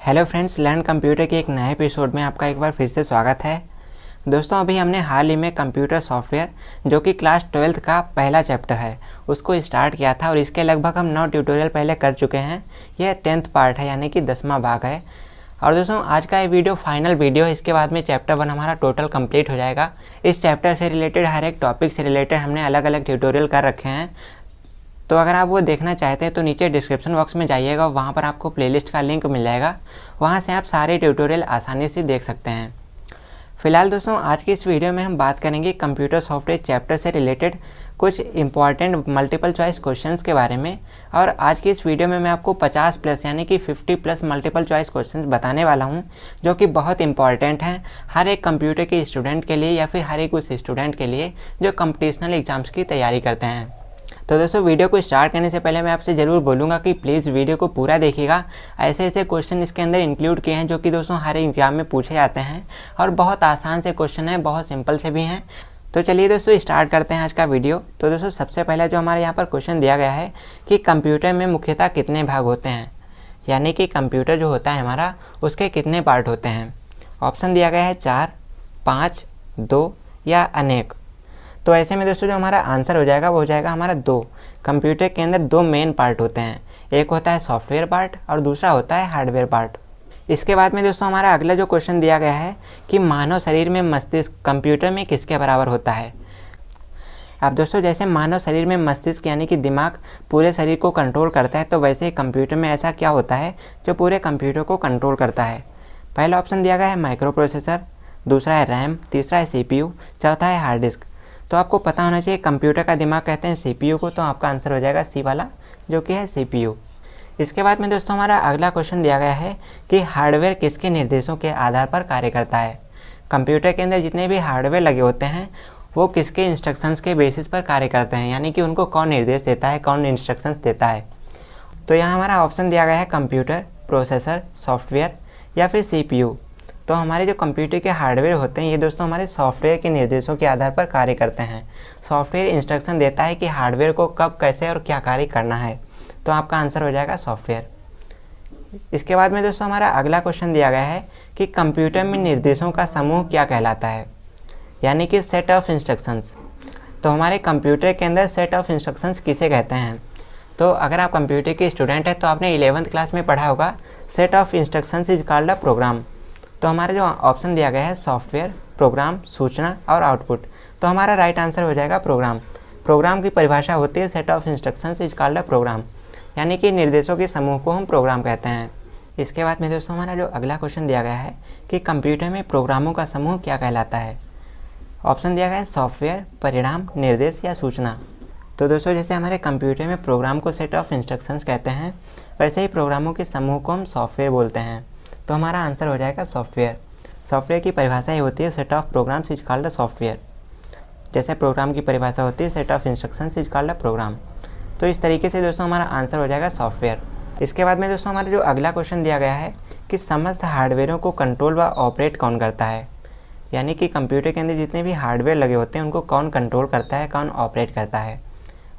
Hello friends, learn computer के एक नए एपिसोड में आपका एक बार फिर से स्वागत है। दोस्तों, अभी हमने हाल ही में कंप्यूटर सॉफ्टवेयर जो कि क्लास 12th का पहला चैप्टर है उसको स्टार्ट किया था और इसके लगभग हम 9 ट्यूटोरियल पहले कर चुके हैं। यह 10th पार्ट है, यानी कि 10वां भाग है। और दोस्तों, आज का ये वीडियो फाइनल वीडियो है। इसके बाद में चैप्टर 1 हमारा टोटल कंप्लीट हो जाएगा। इस चैप्टर से रिलेटेड हर एक टॉपिक से रिलेटेड हमने अलग अलग ट्यूटोरियल कर रखे हैं। तो अगर आप वो देखना चाहते हैं तो नीचे डिस्क्रिप्शन बॉक्स में जाइएगा, वहाँ पर आपको प्लेलिस्ट का लिंक मिल जाएगा। वहाँ से आप सारे ट्यूटोरियल आसानी से देख सकते हैं। फिलहाल दोस्तों, आज की इस वीडियो में हम बात करेंगे कंप्यूटर सॉफ्टवेयर चैप्टर से रिलेटेड कुछ इंपॉर्टेंट मल्टीपल चॉइस क्वेश्चंस के बारे में। और आज की इस वीडियो में मैं आपको 50 प्लस यानी कि 50 प्लस मल्टीपल चॉइस क्वेश्चंस बताने वाला हूं, जो कि बहुत इंपॉर्टेंट हैं हर एक कंप्यूटर के स्टूडेंट के लिए या फिर हर एक उस स्टूडेंट के लिए जो कॉम्पिटिशनल एग्जाम्स की तैयारी करते हैं। तो दोस्तों, वीडियो को स्टार्ट करने से पहले मैं आपसे ज़रूर बोलूँगा कि प्लीज़ वीडियो को पूरा देखिएगा। ऐसे ऐसे क्वेश्चन इसके अंदर इंक्लूड किए हैं जो कि दोस्तों हर एग्जाम में पूछे जाते हैं और बहुत आसान से क्वेश्चन हैं, बहुत सिंपल से भी हैं। तो चलिए दोस्तों, स्टार्ट करते हैं आज का वीडियो। तो दोस्तों, सबसे पहले जो हमारे यहाँ पर क्वेश्चन दिया गया है कि कंप्यूटर में मुख्यतः कितने भाग होते हैं, यानी कि कंप्यूटर जो होता है हमारा उसके कितने पार्ट होते हैं। ऑप्शन दिया गया है 4, 5, 2 या अनेक। तो ऐसे में दोस्तों जो हमारा आंसर हो जाएगा वो हो जाएगा हमारा 2। कंप्यूटर के अंदर 2 मेन पार्ट होते हैं, एक होता है सॉफ्टवेयर पार्ट और दूसरा होता है हार्डवेयर पार्ट। इसके बाद में दोस्तों हमारा अगला जो क्वेश्चन दिया गया है कि मानव शरीर में मस्तिष्क कंप्यूटर में किसके बराबर होता है। अब दोस्तों, जैसे मानव शरीर में मस्तिष्क यानी कि दिमाग पूरे शरीर को कंट्रोल करता है, तो वैसे ही कंप्यूटर में ऐसा क्या होता है जो पूरे कंप्यूटर को कंट्रोल करता है। पहला ऑप्शन दिया गया है माइक्रो प्रोसेसर, दूसरा है रैम, तीसरा है CPU, चौथा है हार्ड डिस्क। तो आपको पता होना चाहिए कंप्यूटर का दिमाग कहते हैं CPU को, तो आपका आंसर हो जाएगा C वाला, जो कि है CPU। इसके बाद में दोस्तों हमारा अगला क्वेश्चन दिया गया है कि हार्डवेयर किसके निर्देशों के आधार पर कार्य करता है। कंप्यूटर के अंदर जितने भी हार्डवेयर लगे होते हैं वो किसके इंस्ट्रक्शंस के बेसिस पर कार्य करते हैं, यानी कि उनको कौन निर्देश देता है, कौन इंस्ट्रक्शंस देता है। तो यहाँ हमारा ऑप्शन दिया गया है कंप्यूटर, प्रोसेसर, सॉफ्टवेयर या फिर CPU। तो हमारे जो कंप्यूटर के हार्डवेयर होते हैं ये दोस्तों हमारे सॉफ्टवेयर के निर्देशों के आधार पर कार्य करते हैं। सॉफ्टवेयर इंस्ट्रक्शन देता है कि हार्डवेयर को कब, कैसे और क्या कार्य करना है। तो आपका आंसर हो जाएगा सॉफ्टवेयर। इसके बाद में दोस्तों हमारा अगला क्वेश्चन दिया गया है कि कंप्यूटर में निर्देशों का समूह क्या कहलाता है, यानी कि सेट ऑफ इंस्ट्रक्शंस। तो हमारे कंप्यूटर के अंदर सेट ऑफ इंस्ट्रक्शंस किसे कहते हैं। तो अगर आप कंप्यूटर के स्टूडेंट हैं तो आपने 11th क्लास में पढ़ा होगा, set of instructions is called a program. तो हमारा जो ऑप्शन दिया गया है सॉफ्टवेयर, प्रोग्राम, सूचना और आउटपुट। तो हमारा राइट आंसर हो जाएगा प्रोग्राम। प्रोग्राम की परिभाषा होती है set of instructions is called a program, यानी कि निर्देशों के समूह को हम प्रोग्राम कहते हैं। इसके बाद में दोस्तों हमारा जो अगला क्वेश्चन दिया गया है कि कंप्यूटर में प्रोग्रामों का समूह क्या कहलाता है। ऑप्शन दिया गया है सॉफ्टवेयर, परिणाम, निर्देश या सूचना। तो दोस्तों, जैसे हमारे कंप्यूटर में प्रोग्राम को सेट ऑफ इंस्ट्रक्शंस कहते हैं, वैसे ही प्रोग्रामों के समूह को हम सॉफ्टवेयर बोलते हैं। तो हमारा आंसर हो जाएगा सॉफ्टवेयर। सॉफ्टवेयर की परिभाषा ये होती है set of programs is called a software. जैसे प्रोग्राम की परिभाषा होती है set of instructions is called a program. तो इस तरीके से दोस्तों हमारा आंसर हो जाएगा सॉफ्टवेयर। इसके बाद में दोस्तों हमारा जो अगला क्वेश्चन दिया गया है कि समस्त हार्डवेयरों को कंट्रोल व ऑपरेट कौन करता है, यानी कि कंप्यूटर के अंदर जितने भी हार्डवेयर लगे होते हैं उनको कौन कंट्रोल करता है, कौन ऑपरेट करता है।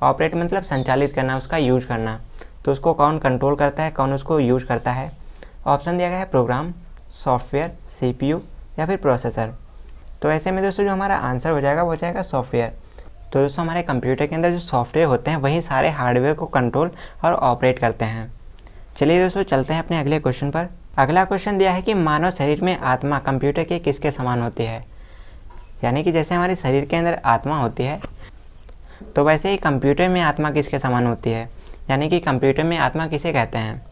ऑपरेट मतलब संचालित करना, उसका यूज करना। तो उसको कौन कंट्रोल करता है, कौन उसको यूज करता है। ऑप्शन दिया गया है प्रोग्राम, सॉफ्टवेयर, CPU या फिर प्रोसेसर। तो ऐसे में दोस्तों जो हमारा आंसर हो जाएगा वो हो जाएगा सॉफ्टवेयर। तो दोस्तों हमारे कंप्यूटर के अंदर जो सॉफ्टवेयर होते हैं वही सारे हार्डवेयर को कंट्रोल और ऑपरेट करते हैं। चलिए दोस्तों, चलते हैं अपने अगले क्वेश्चन पर। अगला क्वेश्चन दिया है कि मानव शरीर में आत्मा कंप्यूटर के किसके समान होती है, यानी कि जैसे हमारे शरीर के अंदर आत्मा होती है तो वैसे ही कंप्यूटर में आत्मा किसके समान होती है, यानी कि कंप्यूटर में आत्मा किसे कहते हैं।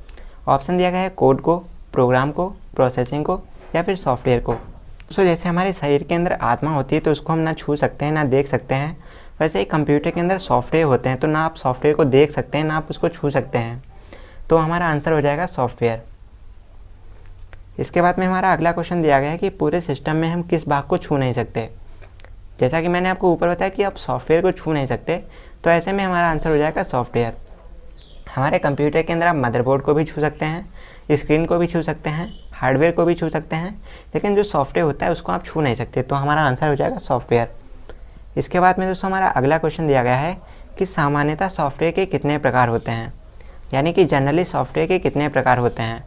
ऑप्शन दिया गया है कोड को, प्रोग्राम को, प्रोसेसिंग को या फिर सॉफ्टवेयर को। तो जैसे हमारे शरीर के अंदर आत्मा होती है तो उसको हम ना छू सकते हैं ना देख सकते हैं, वैसे ही कंप्यूटर के अंदर सॉफ्टवेयर होते हैं तो ना आप सॉफ्टवेयर को देख सकते हैं ना आप उसको छू सकते हैं। तो हमारा आंसर हो जाएगा सॉफ्टवेयर। इसके बाद में हमारा अगला क्वेश्चन दिया गया है कि पूरे सिस्टम में हम किस भाग को छू नहीं सकते। जैसा कि मैंने आपको ऊपर बताया कि आप सॉफ्टवेयर को छू नहीं सकते, तो ऐसे में हमारा आंसर हो जाएगा सॉफ्टवेयर। हमारे कंप्यूटर के अंदर आप मदरबोर्ड को भी छू सकते हैं, स्क्रीन को भी छू सकते हैं, हार्डवेयर को भी छू सकते हैं, लेकिन जो सॉफ्टवेयर होता है उसको आप छू नहीं सकते। तो हमारा आंसर हो जाएगा सॉफ्टवेयर। इसके बाद में दोस्तों हमारा अगला क्वेश्चन दिया गया है कि सामान्यतः सॉफ्टवेयर के कितने प्रकार होते हैं, यानी कि जनरली सॉफ्टवेयर के कितने प्रकार होते हैं।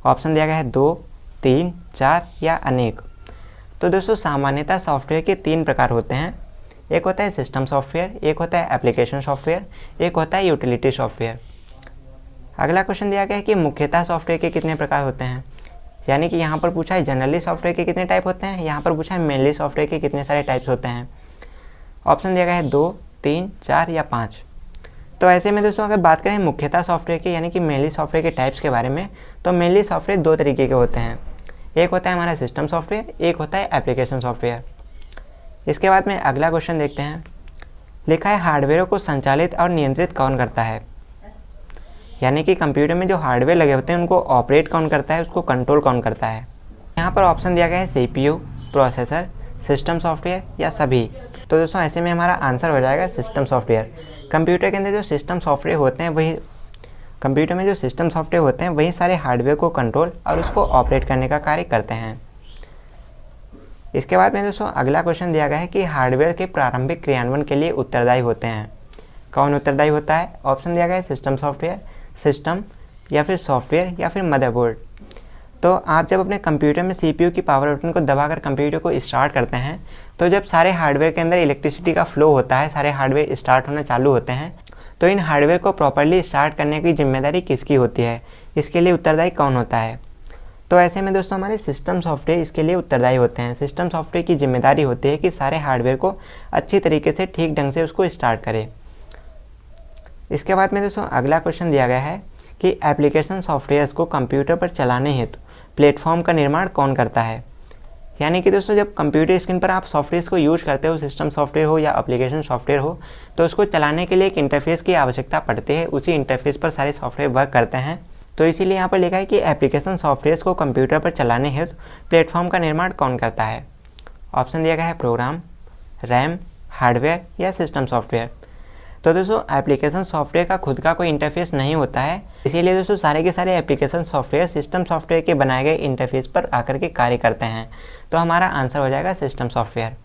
ऑप्शन दिया गया है 2, 3, 4 या अनेक। तो दोस्तों सामान्यतः सॉफ्टवेयर के 3 प्रकार होते हैं। एक होता है सिस्टम सॉफ्टवेयर, एक होता है एप्लीकेशन सॉफ्टवेयर, एक होता है यूटिलिटी सॉफ्टवेयर। अगला क्वेश्चन दिया गया है कि मुख्यतः सॉफ्टवेयर के कितने प्रकार होते हैं। यानी कि यहाँ पर पूछा है जनरली सॉफ्टवेयर के कितने टाइप होते हैं, यहाँ पर पूछा है मेनली सॉफ्टवेयर के कितने सारे टाइप्स होते हैं। ऑप्शन दिया गया है 2, 3, 4 या 5। तो ऐसे में दोस्तों अगर बात करें मुख्यतः सॉफ्टवेयर के यानी कि मेनली सॉफ्टवेयर के टाइप्स के बारे में, तो मेनली सॉफ्टवेयर 2 तरीके के होते हैं। एक होता है हमारा सिस्टम सॉफ्टवेयर, एक होता है एप्लीकेशन सॉफ्टवेयर। इसके बाद में अगला क्वेश्चन देखते हैं। लिखा है हार्डवेयर को संचालित और नियंत्रित कौन करता है। यानी कि कंप्यूटर में जो हार्डवेयर लगे होते हैं उनको ऑपरेट कौन करता है, उसको कंट्रोल कौन करता है। यहाँ पर ऑप्शन दिया गया है CPU, प्रोसेसर, सिस्टम सॉफ्टवेयर या सभी। तो दोस्तों ऐसे में हमारा आंसर हो जाएगा सिस्टम सॉफ्टवेयर। कंप्यूटर के अंदर जो सिस्टम सॉफ्टवेयर होते हैं वही कंप्यूटर में जो सिस्टम सॉफ्टवेयर होते हैं वही सारे हार्डवेयर को कंट्रोल और उसको ऑपरेट करने का कार्य करते हैं। इसके बाद में दोस्तों अगला क्वेश्चन दिया गया है कि हार्डवेयर के प्रारंभिक क्रियान्वयन के लिए उत्तरदायी होते हैं। कौन उत्तरदायी होता है। ऑप्शन दिया गया है सिस्टम सॉफ्टवेयर, सिस्टम या फिर सॉफ्टवेयर या फिर मदरबोर्ड। तो आप जब अपने कंप्यूटर में CPU की पावर बटन को दबाकर कंप्यूटर को स्टार्ट करते हैं तो जब सारे हार्डवेयर के अंदर इलेक्ट्रिसिटी का फ्लो होता है, सारे हार्डवेयर स्टार्ट होना चालू होते हैं, तो इन हार्डवेयर को प्रॉपर्ली स्टार्ट करने की जिम्मेदारी किसकी होती है, इसके लिए उत्तरदायी कौन होता है। तो ऐसे में दोस्तों हमारे सिस्टम सॉफ्टवेयर इसके लिए उत्तरदायी होते हैं। सिस्टम सॉफ्टवेयर की जिम्मेदारी होती है कि सारे हार्डवेयर को अच्छी तरीके से ठीक ढंग से उसको स्टार्ट करें। इसके बाद में दोस्तों अगला क्वेश्चन दिया गया है कि एप्लीकेशन सॉफ्टवेयर्स को कंप्यूटर पर चलाने हेतु प्लेटफॉर्म का निर्माण कौन करता है। यानी कि दोस्तों जब कंप्यूटर स्क्रीन पर आप सॉफ्टवेयर्स को यूज़ करते हो, सिस्टम सॉफ्टवेयर हो या एप्लीकेशन सॉफ्टवेयर हो, तो उसको चलाने के लिए एक इंटरफेस की आवश्यकता पड़ती है। उसी इंटरफेस पर सारे सॉफ्टवेयर वर्क करते हैं। तो इसीलिए यहाँ पर लिखा है कि एप्लीकेशन सॉफ्टवेयर्स को कंप्यूटर पर चलाने हेतु प्लेटफॉर्म का निर्माण कौन करता है। ऑप्शन दिया गया है प्रोग्राम, रैम, हार्डवेयर या सिस्टम सॉफ्टवेयर। तो दोस्तों एप्लीकेशन सॉफ्टवेयर का खुद का कोई इंटरफेस नहीं होता है, इसीलिए दोस्तों सारे के सारे एप्लीकेशन सॉफ्टवेयर सिस्टम सॉफ्टवेयर के बनाए गए इंटरफेस पर आकर के कार्य करते हैं। तो हमारा आंसर हो जाएगा सिस्टम सॉफ्टवेयर।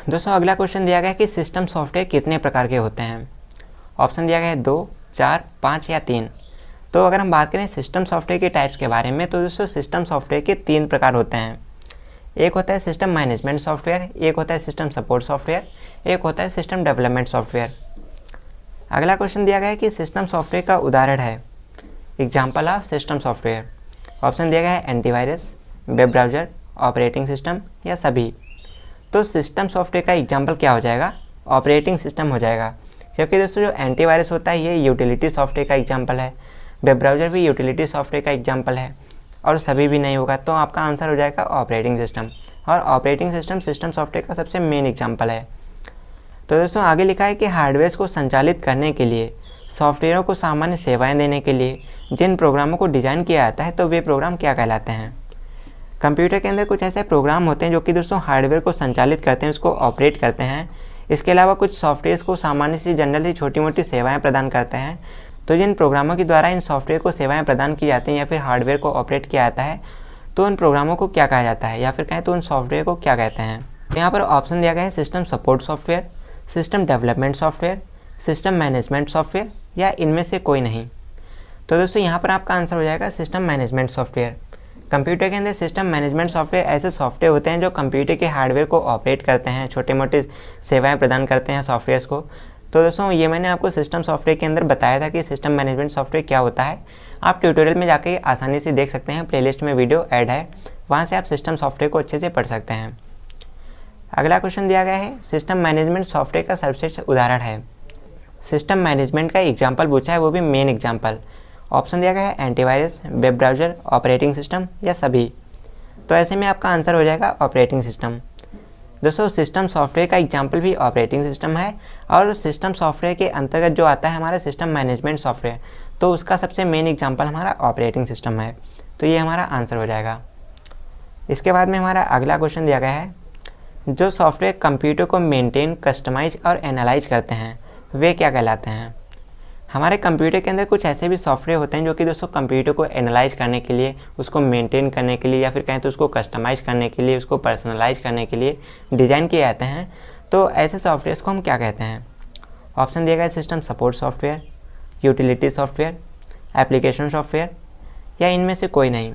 दोस्तों अगला क्वेश्चन दिया गया है कि सिस्टम सॉफ्टवेयर कितने प्रकार के होते हैं। ऑप्शन दिया गया है 2, 4, 5 या 3। तो अगर हम बात करें सिस्टम सॉफ्टवेयर के टाइप्स के बारे में, तो दोस्तों सिस्टम सॉफ्टवेयर के 3 प्रकार होते हैं। एक होता है सिस्टम मैनेजमेंट सॉफ्टवेयर, एक होता है सिस्टम सपोर्ट सॉफ्टवेयर, एक होता है सिस्टम डेवलपमेंट सॉफ्टवेयर। अगला क्वेश्चन दिया गया है कि सिस्टम सॉफ्टवेयर का उदाहरण है। Example of system software. Option दिया गया है antivirus, web browser, operating system या सभी। तो सिस्टम सॉफ्टवेयर का एग्जाम्पल क्या हो जाएगा, ऑपरेटिंग सिस्टम हो जाएगा। जबकि दोस्तों जो एंटीवायरस होता है ये यूटिलिटी सॉफ्टवेयर का एग्जाम्पल है, वेब ब्राउज़र भी यूटिलिटी सॉफ्टवेयर का एग्जाम्पल है, और सभी भी नहीं होगा। तो आपका आंसर हो जाएगा ऑपरेटिंग सिस्टम। और ऑपरेटिंग सिस्टम सिस्टम सॉफ्टवेयर का सबसे मेन एग्जाम्पल है। तो दोस्तों आगे लिखा है कि हार्डवेयर को संचालित करने के लिए, सॉफ्टवेयरों को सामान्य सेवाएं देने के लिए जिन प्रोग्रामों को डिज़ाइन किया जाता है तो वे प्रोग्राम क्या कहलाते हैं। कंप्यूटर के अंदर कुछ ऐसे प्रोग्राम होते हैं जो कि दोस्तों हार्डवेयर को संचालित करते हैं, उसको ऑपरेट करते हैं। इसके अलावा कुछ सॉफ्टवेयर को सामान्य सी जनरल सी छोटी मोटी सेवाएँ प्रदान करते हैं। तो जिन प्रोग्रामों के द्वारा इन सॉफ्टवेयर को सेवाएँ प्रदान की जाती हैं या फिर हार्डवेयर को ऑपरेट किया जाता है तो उन प्रोग्रामों को क्या कहा जाता है, या फिर कहें तो उन सॉफ्टवेयर को क्या कहते हैं। यहाँ पर ऑप्शन दिया गया है system support software, system development software, system management software या इनमें से कोई नहीं। तो दोस्तों यहाँ पर आपका आंसर हो जाएगा सिस्टम मैनेजमेंट सॉफ्टवेयर। कंप्यूटर के अंदर सिस्टम मैनेजमेंट सॉफ्टवेयर ऐसे सॉफ्टवेयर होते हैं जो कंप्यूटर के हार्डवेयर को ऑपरेट करते हैं, छोटे मोटे सेवाएं प्रदान करते हैं सॉफ्टवेयर्स को। तो दोस्तों ये मैंने आपको सिस्टम सॉफ्टवेयर के अंदर बताया था कि सिस्टम मैनेजमेंट सॉफ्टवेयर क्या होता है। आप ट्यूटोरियल में जाके आसानी से देख सकते हैं, प्लेलिस्ट में वीडियो ऐड है, वहाँ से आप सिस्टम सॉफ्टवेयर को अच्छे से पढ़ सकते हैं। अगला क्वेश्चन दिया गया है सिस्टम मैनेजमेंट सॉफ्टवेयर का सर्वश्रेष्ठ उदाहरण है। सिस्टम मैनेजमेंट का एग्जाम्पल पूछा है, वो भी मेन एग्जाम्पल। ऑप्शन दिया गया है antivirus, web browser, operating system या सभी। तो ऐसे में आपका आंसर हो जाएगा ऑपरेटिंग सिस्टम। दोस्तों सिस्टम सॉफ्टवेयर का एग्जाम्पल भी ऑपरेटिंग सिस्टम है, और सिस्टम सॉफ्टवेयर के अंतर्गत जो आता है हमारा सिस्टम मैनेजमेंट सॉफ्टवेयर, तो उसका सबसे मेन एग्जाम्पल हमारा ऑपरेटिंग सिस्टम है। तो ये हमारा आंसर हो जाएगा। इसके बाद में हमारा अगला क्वेश्चन दिया गया है जो सॉफ्टवेयर कंप्यूटर को मेंटेन, कस्टमाइज और एनालाइज करते हैं वे क्या कहलाते हैं। हमारे कंप्यूटर के अंदर कुछ ऐसे भी सॉफ्टवेयर होते हैं जो कि दोस्तों कंप्यूटर को एनालाइज करने के लिए, उसको मेंटेन करने के लिए, या फिर कहें तो उसको कस्टमाइज करने के लिए, उसको पर्सनलाइज करने के लिए डिज़ाइन किए जाते हैं। तो ऐसे सॉफ्टवेयर्स को हम क्या कहते हैं। ऑप्शन दिया गया है system support software, utility software, application software या इनमें से कोई नहीं।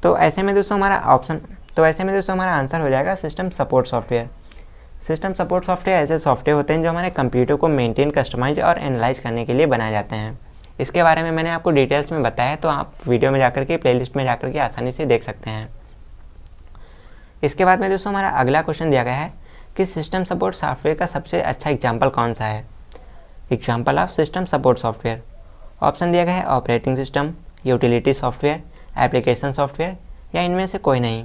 तो ऐसे में दोस्तों हमारा आंसर हो जाएगा system support software. System support software ऐसे सॉफ्टवेयर होते हैं जो हमारे कंप्यूटर को मेंटेन, कस्टमाइज और एनालाइज करने के लिए बनाए जाते हैं। इसके बारे में मैंने आपको डिटेल्स में बताया है, तो आप वीडियो में जाकर के, प्लेलिस्ट में जाकर के आसानी से देख सकते हैं। इसके बाद में दोस्तों हमारा अगला क्वेश्चन दिया गया है कि सिस्टम सपोर्ट सॉफ्टवेयर का सबसे अच्छा एग्जाम्पल कौन सा है। Example of system support software. Option दिया गया है operating system, utility software, application software या इनमें से कोई नहीं।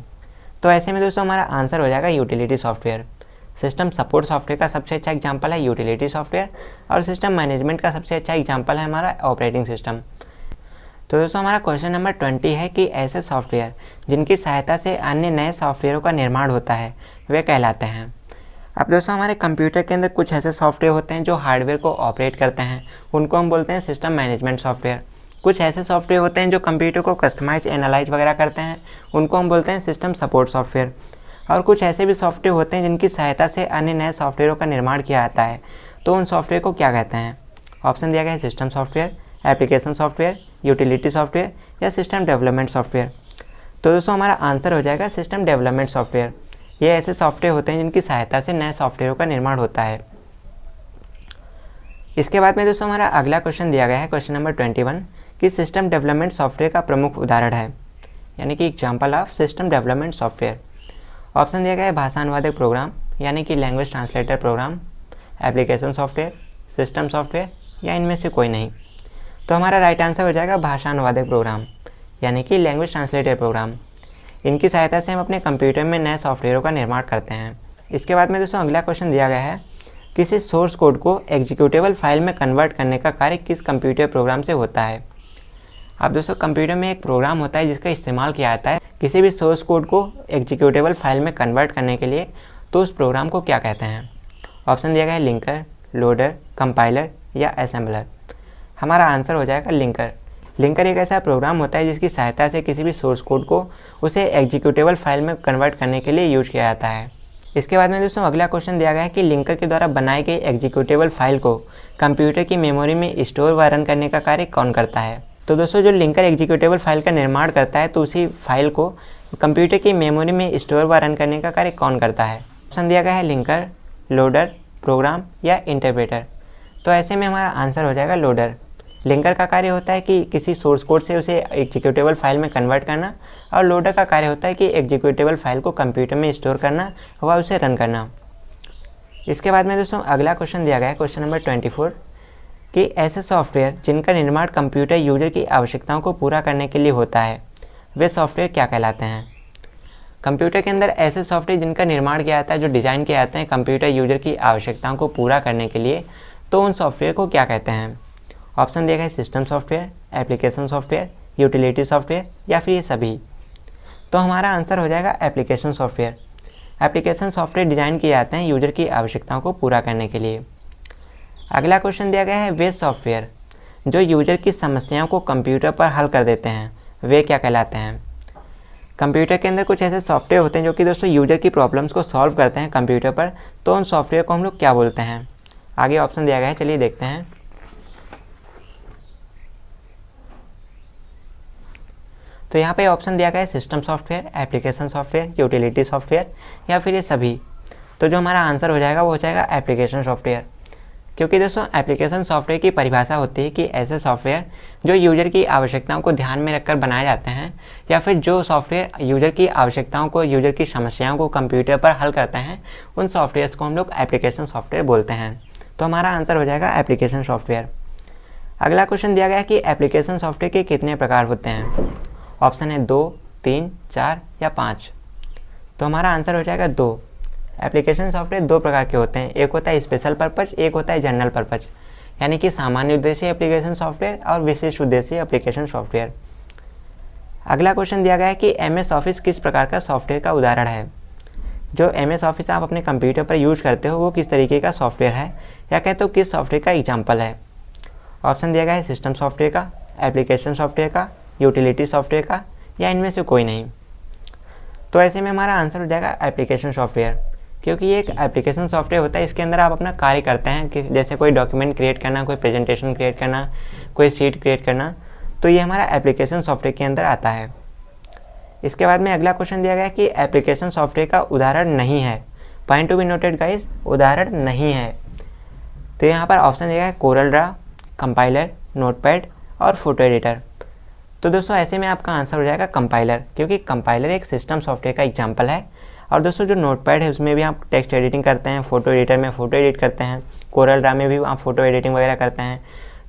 तो ऐसे में दोस्तों हमारा आंसर हो जाएगा utility software. System support software का सबसे अच्छा एग्जाम्पल है यूटिलिटी सॉफ्टवेयर और सिस्टम मैनेजमेंट का सबसे अच्छा एग्जाम्पल है हमारा ऑपरेटिंग सिस्टम। तो दोस्तों हमारा क्वेश्चन नंबर 20 है कि ऐसे सॉफ्टवेयर जिनकी सहायता से अन्य नए सॉफ्टवेयरों का निर्माण होता है वे कहलाते हैं। अब दोस्तों हमारे कंप्यूटर के अंदर कुछ ऐसे सॉफ्टवेयर होते हैं जो हार्डवेयर को ऑपरेट करते हैं, उनको हम बोलते हैं सिस्टम मैनेजमेंट सॉफ्टवेयर। कुछ ऐसे सॉफ्टवेयर होते हैं जो कंप्यूटर को कस्टमाइज, एनालाइज वगैरह करते हैं, उनको हम बोलते हैं सिस्टम सपोर्ट सॉफ्टवेयर। और कुछ ऐसे भी सॉफ्टवेयर होते हैं जिनकी सहायता से अन्य नए सॉफ्टवेयरों का निर्माण किया जाता है, तो उन सॉफ्टवेयर को क्या कहते हैं। ऑप्शन दिया गया है system software, application software, utility software या सिस्टम डेवलपमेंट सॉफ्टवेयर। तो दोस्तों हमारा आंसर हो जाएगा सिस्टम डेवलपमेंट सॉफ्टवेयर। ये ऐसे सॉफ्टवेयर होते हैं जिनकी सहायता से नए सॉफ्टवेयरों का निर्माण होता है। इसके बाद में दोस्तों हमारा अगला क्वेश्चन दिया गया है, क्वेश्चन नंबर 21, कि सिस्टम डेवलपमेंट सॉफ्टवेयर का प्रमुख उदाहरण है, यानी कि example of system development software. Option दिया गया है भाषा अनुवादक प्रोग्राम, यानी कि language translator program, application software, system software या इनमें से कोई नहीं। तो हमारा राइट आंसर हो जाएगा भाषा अनुवादक प्रोग्राम, यानी कि लैंग्वेज ट्रांसलेटर प्रोग्राम। इनकी सहायता से हम अपने कंप्यूटर में नए सॉफ्टवेयरों का निर्माण करते हैं। इसके बाद में दोस्तों अगला क्वेश्चन दिया गया है, किसी सोर्स कोड को एग्जीक्यूटेबल फाइल में कन्वर्ट करने का कार्य किस कंप्यूटर प्रोग्राम से होता है। अब दोस्तों कंप्यूटर में एक प्रोग्राम होता है जिसका इस्तेमाल किया जाता है किसी भी सोर्स कोड को एग्जीक्यूटेबल फाइल में कन्वर्ट करने के लिए, तो उस प्रोग्राम को क्या कहते हैं। ऑप्शन दिया गया है लिंकर, लोडर, कंपाइलर या असेंबलर। हमारा आंसर हो जाएगा लिंकर। लिंकर एक ऐसा प्रोग्राम होता है जिसकी सहायता से किसी भी सोर्स कोड को उसे एग्जीक्यूटेबल फाइल में कन्वर्ट करने के लिए यूज किया जाता है। इसके बाद में दोस्तों अगला क्वेश्चन दिया गया है कि लिंकर के द्वारा बनाई गई एग्जीक्यूटेबल फाइल को कंप्यूटर की मेमोरी में स्टोर व रन करने का कार्य कौन करता है। तो दोस्तों जो लिंकर एग्जीक्यूटेबल फाइल का निर्माण करता है, तो उसी फाइल को कंप्यूटर की मेमोरी में स्टोर व रन करने का कार्य कौन करता है। ऑप्शन दिया गया है लिंकर, लोडर, प्रोग्राम या इंटरप्रेटर। तो ऐसे में हमारा आंसर हो जाएगा लोडर। लिंकर का कार्य होता है कि किसी सोर्स कोड से उसे एग्जीक्यूटेबल फाइल में कन्वर्ट करना, और लोडर का कार्य होता है कि एग्जीक्यूटेबल फाइल को कंप्यूटर में स्टोर करना व उसे रन करना। इसके बाद में दोस्तों अगला क्वेश्चन दिया गया है, क्वेश्चन नंबर 24, कि ऐसे सॉफ्टवेयर जिनका निर्माण कंप्यूटर यूजर की आवश्यकताओं को पूरा करने के लिए होता है, वे सॉफ्टवेयर क्या कहलाते हैं। कंप्यूटर के अंदर ऐसे सॉफ्टवेयर जिनका निर्माण किया जाता है, जो डिज़ाइन किए जाते हैं कंप्यूटर यूजर की आवश्यकताओं को पूरा करने के लिए, तो उन सॉफ्टवेयर को क्या कहते हैं। ऑप्शन दिया गया है system software, application software, utility software या फिर ये सभी। तो हमारा आंसर हो जाएगा application software. Application software design किए जाते हैं यूजर की आवश्यकताओं को पूरा करने के लिए। अगला क्वेश्चन दिया गया है वे सॉफ्टवेयर जो यूजर की समस्याओं को कंप्यूटर पर हल कर देते हैं, वे क्या कहलाते हैं। कंप्यूटर के अंदर कुछ ऐसे सॉफ्टवेयर होते हैं जो कि दोस्तों यूजर की प्रॉब्लम्स को सॉल्व करते हैं कंप्यूटर पर, तो उन सॉफ्टवेयर को हम लोग क्या बोलते हैं। आगे ऑप्शन दिया गया है, चलिए देखते हैं। तो यहाँ पे ऑप्शन दिया गया है system software, application software, utility software या फिर ये सभी। तो जो हमारा आंसर हो जाएगा वो हो जाएगा एप्लीकेशन सॉफ्टवेयर, क्योंकि दोस्तों एप्लीकेशन सॉफ्टवेयर की परिभाषा होती है कि ऐसे सॉफ्टवेयर जो यूजर की आवश्यकताओं को ध्यान में रखकर बनाए जाते हैं, या फिर जो सॉफ्टवेयर यूजर की आवश्यकताओं को, यूजर की समस्याओं को कंप्यूटर पर हल करते हैं, उन सॉफ्टवेयर्स को हम लोग एप्लीकेशन सॉफ्टवेयर बोलते हैं। तो हमारा आंसर हो जाएगा एप्लीकेशन सॉफ्टवेयर। अगला क्वेश्चन दिया गया कि एप्लीकेशन सॉफ्टवेयर के कितने प्रकार होते हैं। ऑप्शन है 2, 3, 4 या 5। तो हमारा आंसर हो जाएगा 2। एप्लीकेशन सॉफ्टवेयर 2 प्रकार के होते हैं, एक होता है स्पेशल पर्पज, एक होता है जनरल पर्पज, यानी कि सामान्य उद्देश्य एप्लीकेशन सॉफ्टवेयर और विशेष उद्देश्य एप्लीकेशन सॉफ्टवेयर। अगला क्वेश्चन दिया गया है कि MS ऑफिस किस प्रकार का सॉफ्टवेयर का उदाहरण है। जो MS ऑफिस आप अपने कंप्यूटर पर यूज करते हो वो किस तरीके का सॉफ्टवेयर है, या कहते हो किस सॉफ्टवेयर का एग्जाम्पल है। ऑप्शन दिया गया है सिस्टम सॉफ्टवेयर का, एप्लीकेशन सॉफ्टवेयर का, यूटिलिटी सॉफ्टवेयर का या इनमें से कोई नहीं। तो ऐसे में हमारा आंसर हो जाएगा एप्लीकेशन सॉफ्टवेयर, क्योंकि ये एक एप्लीकेशन सॉफ्टवेयर होता है, इसके अंदर आप अपना कार्य करते हैं कि जैसे कोई डॉक्यूमेंट क्रिएट करना, कोई प्रेजेंटेशन क्रिएट करना, कोई शीट क्रिएट करना, तो ये हमारा एप्लीकेशन सॉफ्टवेयर के अंदर आता है। इसके बाद में अगला क्वेश्चन दिया गया है कि एप्लीकेशन सॉफ्टवेयर का उदाहरण नहीं है। Point to be noted guys, उदाहरण नहीं है। तो यहाँ पर ऑप्शन दिया गया है कोरल ड्रा, कंपाइलर, नोटपैड और फोटो एडिटर। तो दोस्तों ऐसे में आपका आंसर हो जाएगा कंपाइलर, क्योंकि कंपाइलर एक सिस्टम सॉफ्टवेयर का एग्जांपल है। और दोस्तों जो नोटपैड है उसमें भी आप टेक्स्ट एडिटिंग करते हैं, फोटो एडिटर में फ़ोटो एडिट करते हैं, कोरल ड्रा में भी आप फोटो एडिटिंग वगैरह करते हैं।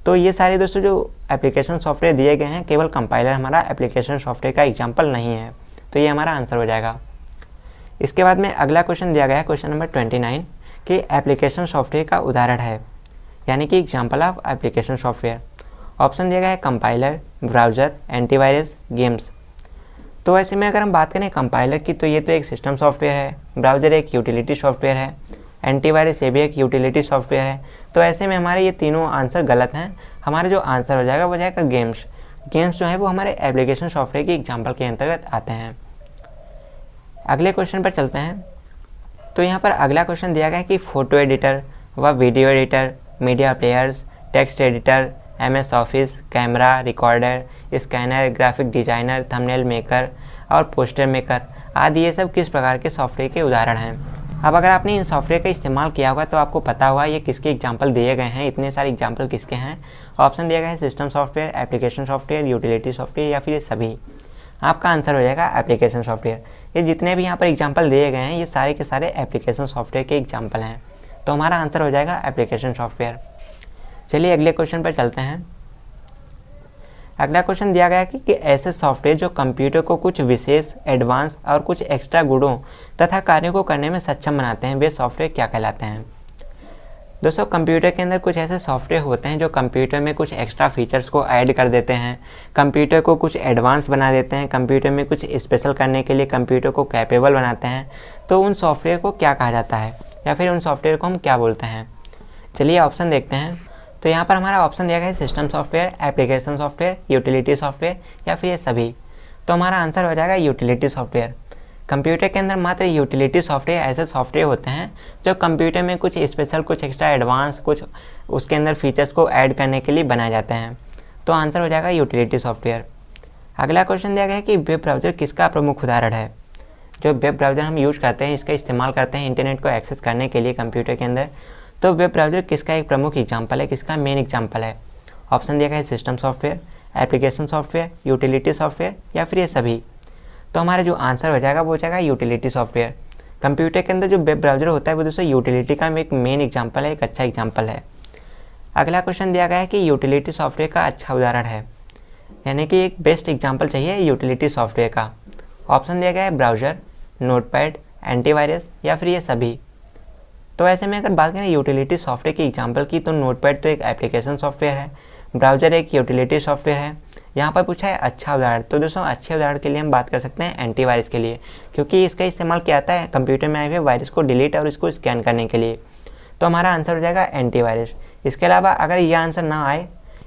तो ये सारे दोस्तों जो एप्लीकेशन सॉफ्टवेयर दिए गए हैं, केवल कंपाइलर हमारा एप्लीकेशन सॉफ्टवेयर का एग्जाम्पल नहीं है। तो ये हमारा आंसर हो जाएगा। इसके बाद में अगला क्वेश्चन दिया गया है, क्वेश्चन नंबर 29, कि एप्लीकेशन सॉफ्टवेयर का उदाहरण है, यानी कि example of application software. Option दिया गया है कंपाइलर, ब्राउज़र, एंटीवायरस, गेम्स। तो ऐसे में अगर हम बात करें कंपाइलर की, तो ये तो एक सिस्टम सॉफ्टवेयर है, ब्राउज़र एक यूटिलिटी सॉफ्टवेयर है, एंटीवायरस ये भी एक यूटिलिटी सॉफ्टवेयर है। तो ऐसे में हमारे ये तीनों आंसर गलत हैं। हमारा जो आंसर हो जाएगा वो जाएगा गेम्स। गेम्स जो है वो हमारे एप्लीकेशन सॉफ्टवेयर के एग्जाम्पल के अंतर्गत आते हैं। अगले क्वेश्चन पर चलते हैं। तो यहाँ पर अगला क्वेश्चन दिया गया है कि फ़ोटो एडिटर व video editor, media players, text editor, MS office, camera, recorder, scanner, graphic designer, thumbnail maker और पोस्टर मेकर आदि ये सब किस प्रकार के सॉफ्टवेयर के उदाहरण हैं। अब अगर आपने इन सॉफ्टवेयर का इस्तेमाल किया होगा तो आपको पता होगा ये किसके एग्जाम्पल दिए गए हैं, इतने सारे एग्जाम्पल किसके हैं। ऑप्शन दिया गया है system software, application software, utility software या फिर ये सभी। आपका आंसर हो जाएगा एप्लीकेशन सॉफ्टवेयर। ये जितने भी यहाँ पर एग्जाम्पल दिए गए हैं ये सारे के सारे एप्लीकेशन सॉफ्टवेयर के एग्जाम्पल हैं। तो हमारा आंसर हो जाएगा एप्लीकेशन सॉफ्टवेयर। चलिए अगले क्वेश्चन पर चलते हैं। अगला क्वेश्चन दिया गया है कि ऐसे सॉफ्टवेयर जो कंप्यूटर को कुछ विशेष, एडवांस और कुछ एक्स्ट्रा गुणों तथा कार्यों को करने में सक्षम बनाते हैं, वे सॉफ्टवेयर क्या कहलाते हैं। दोस्तों कंप्यूटर के अंदर कुछ ऐसे सॉफ्टवेयर होते हैं जो कंप्यूटर में कुछ एक्स्ट्रा फीचर्स को ऐड कर देते हैं, कंप्यूटर को कुछ एडवांस बना देते हैं, कंप्यूटर में कुछ स्पेशल करने के लिए कंप्यूटर को कैपेबल बनाते हैं। तो उन सॉफ्टवेयर को क्या कहा जाता है या फिर उन सॉफ्टवेयर को हम क्या बोलते हैं। चलिए ऑप्शन देखते हैं। तो यहाँ पर हमारा ऑप्शन दिया गया है system software, application software, utility software या फिर ये सभी। तो हमारा आंसर हो जाएगा यूटिलिटी सॉफ्टवेयर। कंप्यूटर के अंदर मात्र यूटिलिटी सॉफ्टवेयर ऐसे सॉफ्टवेयर होते हैं जो कंप्यूटर में कुछ स्पेशल, कुछ एक्स्ट्रा एडवांस, कुछ उसके अंदर फीचर्स को ऐड करने के लिए बनाए जाते हैं। तो आंसर हो जाएगा यूटिलिटी सॉफ्टवेयर। अगला क्वेश्चन दिया गया है कि वेब ब्राउज़र किसका प्रमुख उदाहरण है। जो वेब ब्राउज़र हम यूज़ करते हैं, इसका इस्तेमाल करते हैं इंटरनेट को एक्सेस करने के लिए कंप्यूटर के अंदर, तो वेब ब्राउज़र किसका एक प्रमुख एग्जाम्पल है, किसका मेन एग्जाम्पल है। ऑप्शन दिया गया है system software, application software, utility software या फिर ये सभी। तो हमारा जो आंसर हो जाएगा वो हो जाएगा यूटिलिटी सॉफ्टवेयर। कंप्यूटर के अंदर जो वेब ब्राउज़र होता है वो दोस्तों यूटिलिटी का एक मेन एग्जाम्पल है, एक अच्छा एग्जाम्पल है। अगला क्वेश्चन दिया गया है कि यूटिलिटी सॉफ्टवेयर का अच्छा उदाहरण है, यानी कि एक बेस्ट एग्जाम्पल चाहिए यूटिलिटी सॉफ्टवेयर का। ऑप्शन दिया गया है ब्राउज़र, नोटपैड, एंटीवायरस या फिर ये सभी। तो ऐसे में अगर बात करें यूटिलिटी सॉफ्टवेयर की एग्जांपल की, तो नोटपैड तो एक एप्लीकेशन सॉफ्टवेयर है, ब्राउज़र एक यूटिलिटी सॉफ्टवेयर है। यहाँ पर पूछा है अच्छा उदाहरण, तो दोस्तों अच्छे उदाहरण के लिए हम बात कर सकते हैं एंटीवायरस के लिए, क्योंकि इसका इस्तेमाल किया जाता है कंप्यूटर में आए हुए वायरस को डिलीट और इसको स्कैन करने के लिए। तो हमारा आंसर हो जाएगा एंटीवायरस। इसके अलावा अगर ये आंसर ना आए,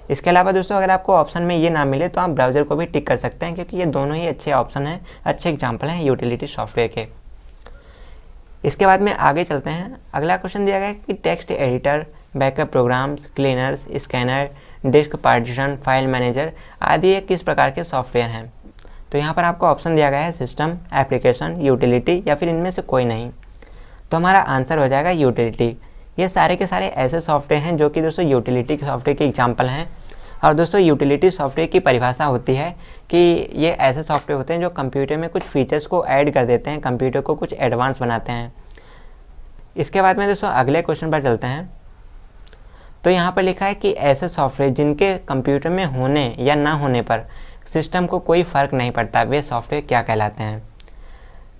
इसके अलावा दोस्तों अगर आपको ऑप्शन में ये ना मिले तो आप ब्राउज़र को भी टिक कर सकते हैं, क्योंकि ये दोनों ही अच्छे ऑप्शन हैं, अच्छे एग्जाम्पल हैं यूटिलिटी सॉफ्टवेयर के। इसके बाद में आगे चलते हैं। अगला क्वेश्चन दिया गया है कि text editor, backup programs, cleaners, scanner, disk partition, file manager आदि ये किस प्रकार के सॉफ्टवेयर हैं। तो यहाँ पर आपको ऑप्शन दिया गया है सिस्टम, एप्लीकेशन, यूटिलिटी या फिर इनमें से कोई नहीं। तो हमारा आंसर हो जाएगा यूटिलिटी। ये सारे के सारे ऐसे सॉफ्टवेयर हैं जो कि दोस्तों यूटिलिटी के सॉफ्टवेयर के एग्जाम्पल हैं। और दोस्तों यूटिलिटी सॉफ्टवेयर की परिभाषा होती है कि ये ऐसे सॉफ्टवेयर होते हैं जो कंप्यूटर में कुछ फीचर्स को ऐड कर देते हैं, कंप्यूटर को कुछ एडवांस बनाते हैं। इसके बाद में दोस्तों अगले क्वेश्चन पर चलते हैं। तो यहाँ पर लिखा है कि ऐसे सॉफ्टवेयर जिनके कंप्यूटर में होने या ना होने पर सिस्टम को कोई फ़र्क नहीं पड़ता, वे सॉफ्टवेयर क्या कहलाते हैं।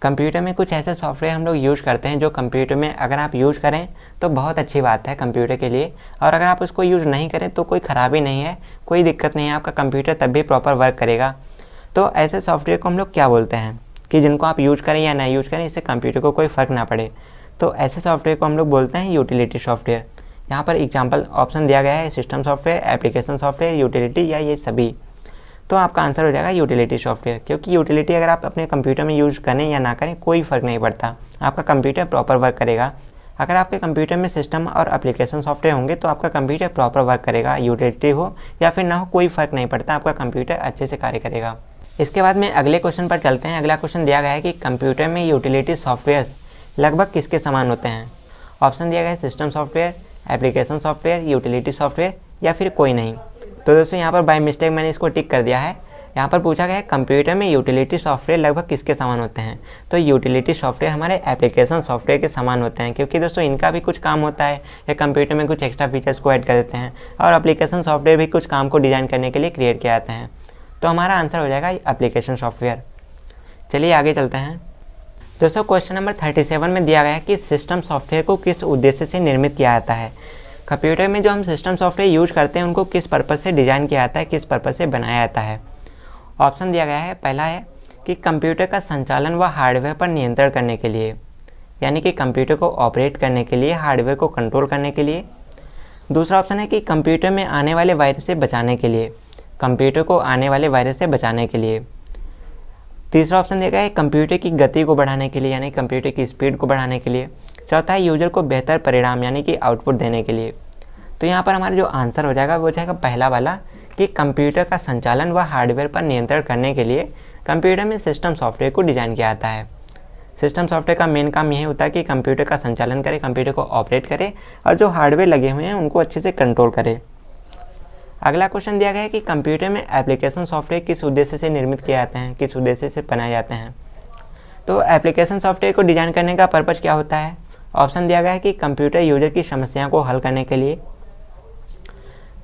कंप्यूटर में कुछ ऐसे सॉफ्टवेयर हम लोग यूज़ करते हैं जो कंप्यूटर में अगर आप यूज़ करें तो बहुत अच्छी बात है कंप्यूटर के लिए, और अगर आप उसको यूज़ नहीं करें तो कोई ख़राबी नहीं है, कोई दिक्कत नहीं है, आपका कंप्यूटर तब भी प्रॉपर वर्क करेगा। तो ऐसे सॉफ्टवेयर को हम लोग क्या बोलते हैं कि जिनको आप यूज़ करें या ना यूज़ करें, इससे कंप्यूटर को कोई फ़र्क ना पड़े। तो ऐसे सॉफ्टवेयर को हम लोग बोलते हैं यूटिलिटी सॉफ्टवेयर। यहाँ पर एग्जाम्पल ऑप्शन दिया गया है system software, application software, utility या ये सभी। तो आपका आंसर हो जाएगा यूटिलिटी सॉफ्टवेयर, क्योंकि यूटिलिटी अगर आप अपने कंप्यूटर में यूज़ करें या ना करें कोई फ़र्क नहीं पड़ता, आपका कंप्यूटर प्रॉपर वर्क करेगा। अगर आपके कंप्यूटर में सिस्टम और एप्लीकेशन सॉफ्टवेयर होंगे तो आपका कंप्यूटर प्रॉपर वर्क करेगा, यूटिलिटी हो या फिर ना हो कोई फ़र्क नहीं पड़ता, आपका कंप्यूटर अच्छे से कार्य करेगा। इसके बाद में अगले क्वेश्चन पर चलते हैं। अगला क्वेश्चन दिया गया है कि कंप्यूटर में यूटिलिटी सॉफ्टवेयर्स लगभग किसके समान होते हैं। ऑप्शन दिया गया है system software, application software, utility software या फिर कोई नहीं। तो दोस्तों यहाँ पर बाय मिस्टेक मैंने इसको टिक कर दिया है। यहाँ पर पूछा गया है कंप्यूटर में यूटिलिटी सॉफ्टवेयर लगभग किसके समान होते हैं। तो यूटिलिटी सॉफ्टवेयर हमारे एप्लीकेशन सॉफ्टवेयर के समान होते हैं, क्योंकि दोस्तों इनका भी कुछ काम होता है, या कंप्यूटर में कुछ एक्स्ट्रा फीचर्स को ऐड कर देते हैं, और एप्लीकेशन सॉफ्टवेयर भी कुछ काम को डिज़ाइन करने के लिए क्रिएट किए जाते हैं। तो हमारा आंसर हो जाएगा एप्लीकेशन सॉफ्टवेयर। चलिए आगे चलते हैं। दोस्तों क्वेश्चन नंबर 37 में दिया गया है कि सिस्टम सॉफ्टवेयर को किस उद्देश्य से निर्मित किया जाता है। कंप्यूटर में जो हम सिस्टम सॉफ्टवेयर यूज करते हैं उनको किस पर्पज़ से डिज़ाइन किया जाता है, किस पर्पज़ से बनाया जाता है। ऑप्शन दिया गया है, पहला है कि कंप्यूटर का संचालन व हार्डवेयर पर नियंत्रण करने के लिए, यानी कि कंप्यूटर को ऑपरेट करने के लिए, हार्डवेयर को कंट्रोल करने के लिए। दूसरा ऑप्शन है कि कंप्यूटर में आने वाले वायरस से बचाने के लिए, कंप्यूटर को आने वाले वायरस से बचाने के लिए। तीसरा ऑप्शन दिया गया है कंप्यूटर की गति को बढ़ाने के लिए, यानी कंप्यूटर की स्पीड को बढ़ाने के लिए। चौथा है यूजर को बेहतर परिणाम यानी कि आउटपुट देने के लिए। तो यहाँ पर हमारा जो आंसर हो जाएगा वो हो जाएगा पहला वाला, कि कंप्यूटर का संचालन व हार्डवेयर पर नियंत्रण करने के लिए कंप्यूटर में सिस्टम सॉफ्टवेयर को डिज़ाइन किया जाता है। सिस्टम सॉफ्टवेयर का मेन काम यही होता है कि कंप्यूटर का संचालन करे, कंप्यूटर को ऑपरेट करे, और जो हार्डवेयर लगे हुए हैं उनको अच्छे से कंट्रोल करे। अगला क्वेश्चन दिया गया है कि कंप्यूटर में एप्लीकेशन सॉफ्टवेयर किस उद्देश्य से निर्मित किए जाते हैं, किस उद्देश्य से बनाए जाते हैं। तो एप्लीकेशन सॉफ्टवेयर को डिज़ाइन करने का पर्पज़ क्या होता है। ऑप्शन दिया गया है कि कंप्यूटर यूजर की समस्याओं को हल करने के लिए,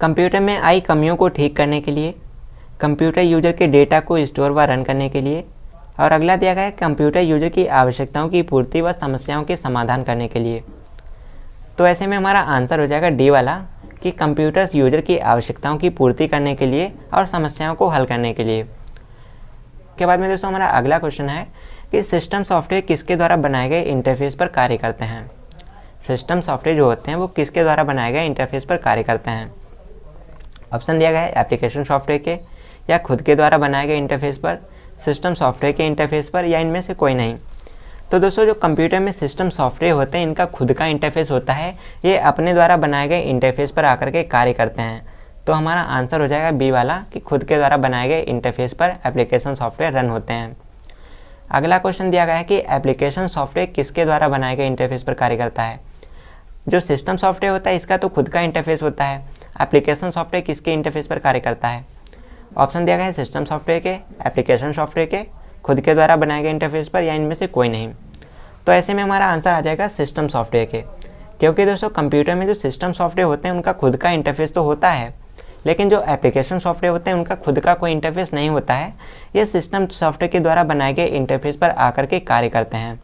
कंप्यूटर में आई कमियों को ठीक करने के लिए, कंप्यूटर यूजर के डेटा को स्टोर व रन करने के लिए, और अगला दिया गया है कंप्यूटर यूजर की आवश्यकताओं की पूर्ति व समस्याओं के समाधान करने के लिए। तो ऐसे में हमारा आंसर हो जाएगा डी वाला, कि कंप्यूटर यूजर की आवश्यकताओं की पूर्ति करने के लिए और समस्याओं को हल करने के लिए। के बाद में दोस्तों हमारा अगला क्वेश्चन है कि सिस्टम सॉफ्टवेयर किसके द्वारा बनाए गए इंटरफेस पर कार्य करते हैं। सिस्टम सॉफ्टवेयर जो होते हैं वो किसके द्वारा बनाए गए इंटरफेस पर कार्य करते हैं। ऑप्शन दिया गया है एप्लीकेशन सॉफ्टवेयर के, या खुद के द्वारा बनाए गए इंटरफेस पर, सिस्टम सॉफ्टवेयर के इंटरफेस पर, या इनमें से कोई नहीं। तो दोस्तों जो कंप्यूटर में सिस्टम सॉफ्टवेयर होते हैं इनका खुद का इंटरफेस होता है, ये अपने द्वारा बनाए गए इंटरफेस पर आकर के कार्य करते हैं। तो हमारा आंसर हो जाएगा बी वाला, कि खुद के द्वारा बनाए गए इंटरफेस पर एप्लीकेशन सॉफ्टवेयर रन होते हैं। अगला क्वेश्चन दिया गया है कि एप्लीकेशन सॉफ्टवेयर किसके द्वारा बनाए गए इंटरफेस पर कार्य करता है। जो सिस्टम सॉफ्टवेयर होता है इसका तो खुद का इंटरफेस होता है, एप्लीकेशन सॉफ्टवेयर किसके इंटरफेस पर कार्य करता है। ऑप्शन दिया गया है सिस्टम सॉफ्टवेयर के, एप्लीकेशन सॉफ्टवेयर के, खुद के द्वारा बनाए गए इंटरफेस पर, या इनमें से कोई नहीं। तो ऐसे में हमारा आंसर आ जाएगा सिस्टम सॉफ्टवेयर के, क्योंकि दोस्तों कंप्यूटर में जो सिस्टम सॉफ्टवेयर होते हैं उनका खुद का इंटरफेस तो होता है, लेकिन जो एप्लीकेशन सॉफ्टवेयर होते हैं उनका खुद का कोई इंटरफेस नहीं होता है। ये सिस्टम सॉफ्टवेयर के द्वारा बनाए गए इंटरफेस पर आकर के कार्य करते हैं।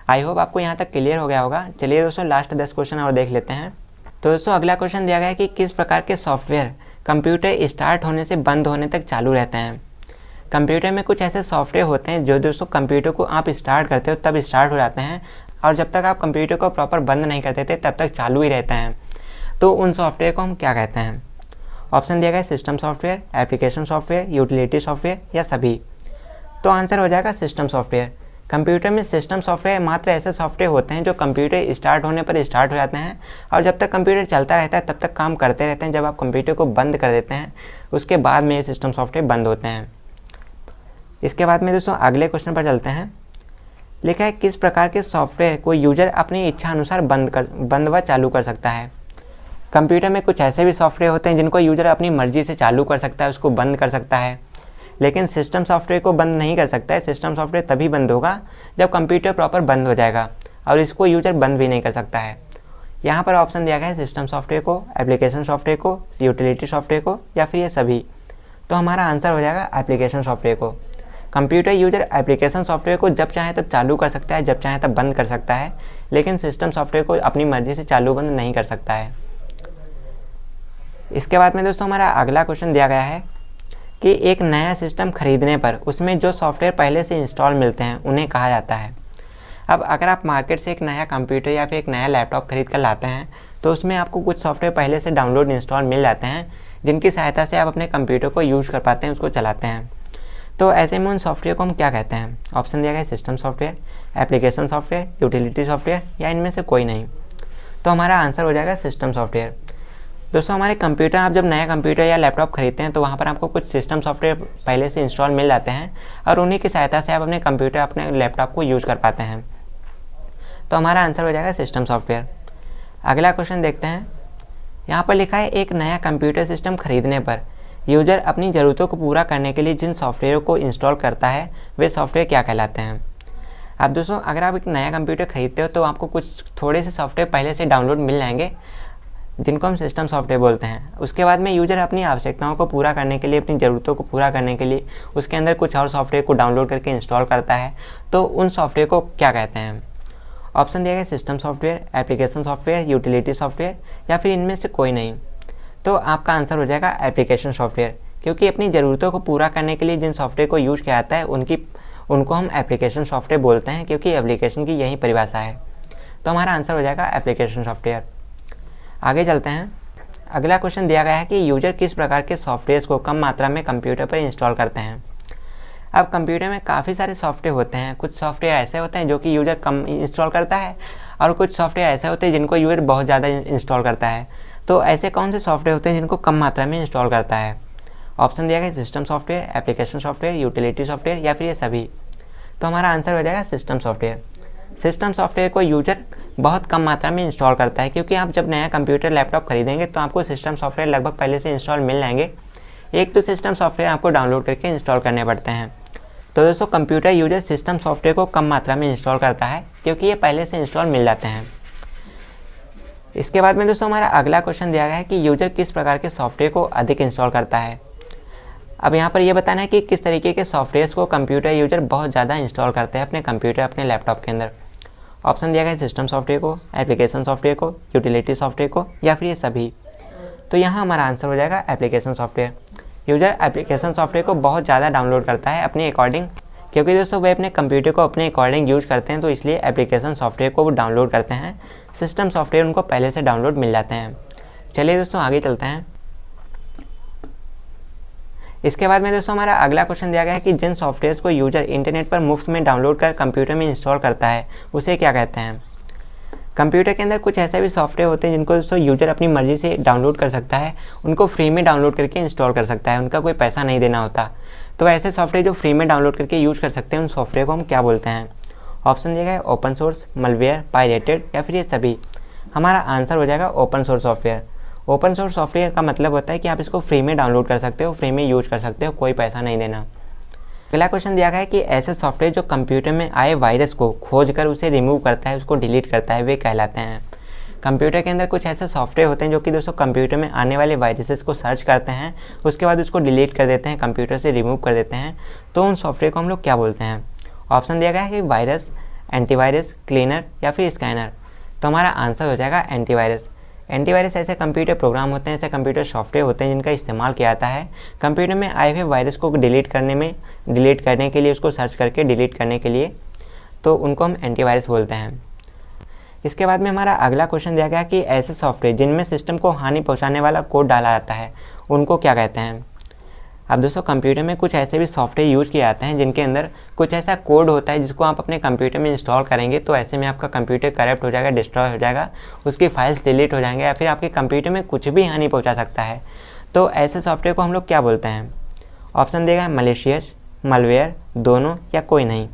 आई होप आपको यहाँ तक क्लियर हो गया होगा। चलिए दोस्तों लास्ट 10 क्वेश्चन और देख लेते हैं। तो दोस्तों अगला क्वेश्चन दिया गया है कि किस प्रकार के सॉफ्टवेयर कंप्यूटर स्टार्ट होने से बंद होने तक चालू रहते हैं। कंप्यूटर में कुछ ऐसे सॉफ्टवेयर होते हैं जो दोस्तों कंप्यूटर को आप स्टार्ट करते हो तब स्टार्ट हो जाते हैं, और जब तक आप कंप्यूटर को प्रॉपर बंद नहीं कर देते तब तक चालू ही रहते हैं। तो उन सॉफ्टवेयर को हम क्या कहते हैं। ऑप्शन दिया गया है system software, application software, utility software, या सभी। तो आंसर हो जाएगा सिस्टम सॉफ्टवेयर। कंप्यूटर में सिस्टम सॉफ्टवेयर मात्र ऐसे सॉफ्टवेयर होते हैं जो कंप्यूटर स्टार्ट होने पर स्टार्ट हो जाते हैं, और जब तक कंप्यूटर चलता रहता है तब तक काम करते रहते हैं। जब आप कंप्यूटर को बंद कर देते हैं उसके बाद में ये सिस्टम सॉफ्टवेयर बंद होते हैं। इसके बाद में दोस्तों अगले क्वेश्चन पर चलते हैं। लिखा है किस प्रकार के सॉफ्टवेयर को यूजर अपनी इच्छा अनुसार बंद व चालू कर सकता है। कंप्यूटर में कुछ ऐसे भी सॉफ्टवेयर होते हैं जिनको यूजर अपनी मर्जी से चालू कर सकता है, उसको बंद कर सकता है, लेकिन सिस्टम सॉफ्टवेयर को बंद नहीं कर सकता है। सिस्टम सॉफ्टवेयर तभी बंद होगा जब कंप्यूटर प्रॉपर बंद हो जाएगा, और इसको यूजर बंद भी नहीं कर सकता है। यहाँ पर ऑप्शन दिया गया है सिस्टम सॉफ्टवेयर को, एप्लीकेशन सॉफ्टवेयर को, यूटिलिटी सॉफ्टवेयर को, या फिर ये सभी। तो हमारा आंसर हो जाएगा एप्लीकेशन सॉफ्टवेयर को। कंप्यूटर यूजर एप्लीकेशन सॉफ्टवेयर को जब चाहे तब चालू कर सकता है, जब चाहे तब बंद कर सकता है, लेकिन सिस्टम सॉफ्टवेयर को अपनी मर्जी से चालू बंद नहीं कर सकता है। इसके बाद में दोस्तों हमारा अगला क्वेश्चन दिया गया है कि एक नया सिस्टम खरीदने पर उसमें जो सॉफ्टवेयर पहले से इंस्टॉल मिलते हैं उन्हें कहा जाता है। अब अगर आप मार्केट से एक नया कंप्यूटर या फिर एक नया लैपटॉप खरीद कर लाते हैं तो उसमें आपको कुछ सॉफ्टवेयर पहले से डाउनलोड इंस्टॉल मिल जाते हैं, जिनकी सहायता से आप अपने कंप्यूटर को यूज़ कर पाते हैं, उसको चलाते हैं। तो ऐसे में उन सॉफ्टवेयर को हम क्या कहते हैं। ऑप्शन दिया गया है system software, application software, utility software, या इनमें से कोई नहीं। तो हमारा आंसर हो जाएगा सिस्टम सॉफ्टवेयर। दोस्तों हमारे कंप्यूटर, आप जब नया कंप्यूटर या लैपटॉप खरीदते हैं तो वहाँ पर आपको कुछ सिस्टम सॉफ्टवेयर पहले से इंस्टॉल मिल जाते हैं और उन्हीं की सहायता से आप अपने कंप्यूटर, अपने लैपटॉप को यूज़ कर पाते हैं। तो हमारा आंसर हो जाएगा सिस्टम सॉफ्टवेयर। अगला क्वेश्चन देखते हैं। यहाँ पर लिखा है एक नया कंप्यूटर सिस्टम खरीदने पर यूज़र अपनी ज़रूरतों को पूरा करने के लिए जिन सॉफ्टवेयर को इंस्टॉल करता है वे सॉफ्टवेयर क्या कहलाते हैं। अब दोस्तों अगर आप एक नया कंप्यूटर खरीदते हो तो आपको कुछ थोड़े से सॉफ्टवेयर पहले से डाउनलोड मिल जाएंगे जिनको हम सिस्टम सॉफ्टवेयर बोलते हैं। उसके बाद में यूज़र अपनी आवश्यकताओं को पूरा करने के लिए, अपनी ज़रूरतों को पूरा करने के लिए उसके अंदर कुछ और सॉफ्टवेयर को डाउनलोड करके इंस्टॉल करता है, तो उन सॉफ्टवेयर को क्या कहते हैं। ऑप्शन दिया गया system software, application software, utility software या फिर इनमें से कोई नहीं। तो आपका आंसर हो जाएगा एप्लीकेशन सॉफ्टवेयर, क्योंकि अपनी ज़रूरतों को पूरा करने के लिए जिन सॉफ्टवेयर को यूज़ किया जाता है उनको हम एप्लीकेशन सॉफ्टवेयर बोलते हैं, क्योंकि एप्लीकेशन की यही परिभाषा है। तो हमारा आंसर हो जाएगा एप्लीकेशन सॉफ्टवेयर। आगे चलते हैं। अगला क्वेश्चन दिया गया है कि यूज़र किस प्रकार के सॉफ्टवेयर्स को कम मात्रा में कंप्यूटर पर इंस्टॉल करते हैं। अब कंप्यूटर में काफ़ी सारे सॉफ्टवेयर होते हैं। कुछ सॉफ्टवेयर ऐसे होते हैं जो कि यूज़र कम इंस्टॉल करता है और कुछ सॉफ्टवेयर ऐसे होते हैं जिनको यूज़र बहुत ज़्यादा इंस्टॉल करता है। तो ऐसे कौन से सॉफ्टवेयर होते हैं जिनको कम मात्रा में इंस्टॉल करता है। ऑप्शन दिया गया system software, application software, utility software या फिर ये सभी। तो हमारा आंसर हो जाएगा सिस्टम सॉफ्टवेयर। सिस्टम सॉफ्टवेयर को यूज़र बहुत कम मात्रा में इंस्टॉल करता है, क्योंकि आप जब नया कंप्यूटर, लैपटॉप खरीदेंगे तो आपको सिस्टम सॉफ्टवेयर लगभग पहले से इंस्टॉल मिल जाएंगे। एक तो सिस्टम सॉफ्टवेयर आपको डाउनलोड करके इंस्टॉल करने पड़ते हैं। तो दोस्तों कंप्यूटर यूज़र सिस्टम सॉफ्टवेयर को कम मात्रा में इंस्टॉल करता है, क्योंकि ये पहले से इंस्टॉल मिल जाते हैं। इसके बाद में दोस्तों हमारा अगला क्वेश्चन दिया गया है कि यूज़र किस प्रकार के सॉफ्टवेयर को अधिक इंस्टॉल करता है। अब यहाँ पर यह बताना है कि किस तरीके के सॉफ्टवेयर्स को कंप्यूटर यूज़र बहुत ज़्यादा इंस्टॉल करते हैं अपने कंप्यूटर, अपने लैपटॉप के अंदर। ऑप्शन दिया गया है सिस्टम सॉफ्टवेयर को, एप्लीकेशन सॉफ्टवेयर को, यूटिलिटी सॉफ्टवेयर को या फिर ये सभी। तो यहाँ हमारा आंसर हो जाएगा application software. User application software को बहुत ज़्यादा डाउनलोड करता है अपने अकॉर्डिंग, क्योंकि दोस्तों वे अपने कंप्यूटर को अपने अकॉर्डिंग यूज़ करते हैं, तो इसलिए एप्लीकेशन सॉफ्टवेयर को वो डाउनलोड करते हैं। सिस्टम सॉफ्टवेयर उनको पहले से डाउनलोड मिल जाते हैं। चलिए दोस्तों आगे चलते हैं। इसके बाद में दोस्तों हमारा अगला क्वेश्चन दिया गया है कि जिन सॉफ्टवेयर्स को यूज़र इंटरनेट पर मुफ्त में डाउनलोड कर कंप्यूटर में इंस्टॉल करता है उसे क्या कहते हैं। कंप्यूटर के अंदर कुछ ऐसे भी सॉफ्टवेयर होते हैं जिनको दोस्तों यूज़र अपनी मर्ज़ी से डाउनलोड कर सकता है, उनको फ्री में डाउनलोड करके इंस्टॉल कर सकता है, उनका कोई पैसा नहीं देना होता। तो ऐसे सॉफ्टवेयर जो फ्री में डाउनलोड करके यूज़ कर सकते हैं उन सॉफ्टवेयर को हम क्या बोलते हैं। ऑप्शन दिया गया है ओपन सोर्स, मलवेयर, पायरेटेड या फिर ये सभी। हमारा आंसर हो जाएगा open source software. Open source software का मतलब होता है कि आप इसको फ्री में डाउनलोड कर सकते हो, फ्री में यूज कर सकते हो, कोई पैसा नहीं देना। अगला क्वेश्चन दिया गया है कि ऐसे सॉफ्टवेयर जो कंप्यूटर में आए वायरस को खोज कर उसे रिमूव करता है, उसको डिलीट करता है, वे कहलाते हैं। कंप्यूटर के अंदर कुछ ऐसे सॉफ्टवेयर होते हैं जो कि दोस्तों कंप्यूटर में आने वाले वायरसेस को सर्च करते हैं, उसके बाद उसको डिलीट कर देते हैं, कंप्यूटर से रिमूव कर देते हैं। तो उन सॉफ्टवेयर को हम लोग क्या बोलते हैं। ऑप्शन दिया गया है कि वायरस, एंटीवायरस, क्लीनर या फिर स्कैनर। तो हमारा आंसर हो जाएगा एंटीवायरस। एंटीवायरस ऐसे कंप्यूटर प्रोग्राम होते हैं, ऐसे कंप्यूटर सॉफ्टवेयर होते हैं जिनका इस्तेमाल किया जाता है कंप्यूटर में आए हुए वायरस को डिलीट करने के लिए, उसको सर्च करके डिलीट करने के लिए। तो उनको हम एंटीवायरस बोलते हैं। इसके बाद में हमारा अगला क्वेश्चन दिया गया कि ऐसे सॉफ्टवेयर जिनमें सिस्टम को हानि पहुंचाने वाला कोड डाला जाता है उनको क्या कहते हैं। अब दोस्तों कंप्यूटर में कुछ ऐसे भी सॉफ्टवेयर यूज़ किए जाते हैं जिनके अंदर कुछ ऐसा कोड होता है जिसको आप अपने कंप्यूटर में इंस्टॉल करेंगे तो ऐसे में आपका कंप्यूटर करप्ट हो जाएगा, डिस्ट्रॉय हो जाएगा, उसकी फाइल्स डिलीट हो जाएंगे या फिर आपके कंप्यूटर में कुछ भी हानि पहुंचा सकता है। तो ऐसे सॉफ्टवेयर को हम लोग क्या बोलते हैं। ऑप्शन दिया गया मलेशियस, मलवेयर, दोनों या कोई नहीं।